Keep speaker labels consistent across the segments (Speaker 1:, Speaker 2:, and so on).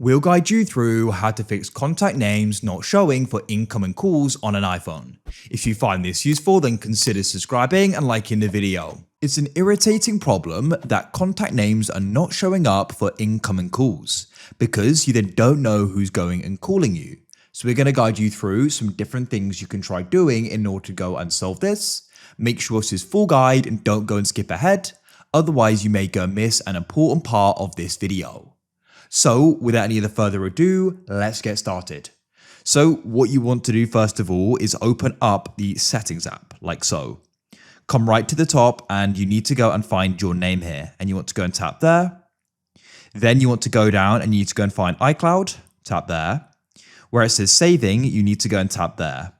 Speaker 1: We'll guide you through how to fix contact names not showing for incoming calls on an iPhone. If you find this useful, then consider subscribing and liking the video. It's an irritating problem that contact names are not showing up for incoming calls, because you then don't know who's going and calling you. So we're going to guide you through some different things you can try doing in order to go and solve this. Make sure this is full guide and don't go and skip ahead, otherwise you may go and miss an important part of this video. So without any further ado, let's get started. So what you want to do first of all is open up the settings app like so. Come right to the top and you need to go and find your name here, and you want to go and tap there. Then you want to go down and you need to go and find iCloud, tap there. Where it says saving, you need to go and tap there.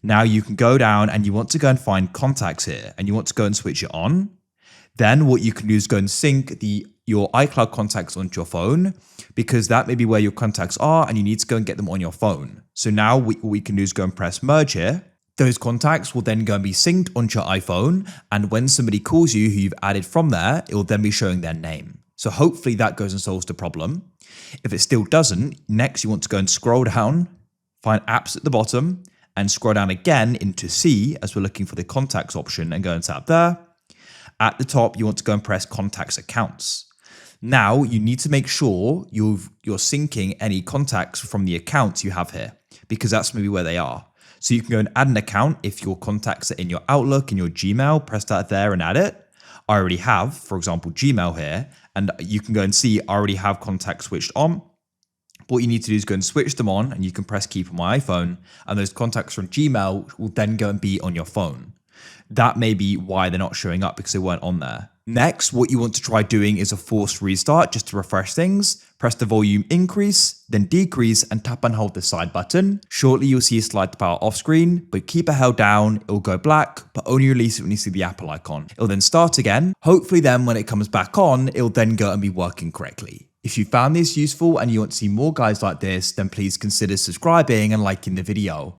Speaker 1: Now you can go down and you want to go and find contacts here, and you want to go and switch it on. Then what you can do is go and sync your iCloud contacts onto your phone, because that may be where your contacts are and you need to go and get them on your phone. So now what we can do is go and press merge here. Those contacts will then go and be synced onto your iPhone, and when somebody calls you who you've added from there, it will then be showing their name. So hopefully that goes and solves the problem. If it still doesn't, next you want to go and scroll down, find apps at the bottom, and scroll down again into C as we're looking for the contacts option, and go and tap there. At the top, you want to go and press contacts accounts. Now you need to make sure you're syncing any contacts from the accounts you have here, because that's maybe where they are. So you can go and add an account if your contacts are in your Outlook, in your Gmail, press that there and add it. I already have, for example, Gmail here, and you can go and see I already have contacts switched on. What you need to do is go and switch them on, and you can press keep on my iPhone, and those contacts from Gmail will then go and be on your phone. That may be why they're not showing up, because they weren't on there. Next, what you want to try doing is a forced restart just to refresh things. Press the volume increase, then decrease, and tap and hold the side button. Shortly, you'll see a slide to power off screen, but keep it held down, it'll go black, but only release it when you see the Apple icon. It'll then start again. Hopefully then when it comes back on, it'll then go and be working correctly. If you found this useful and you want to see more guides like this, then please consider subscribing and liking the video.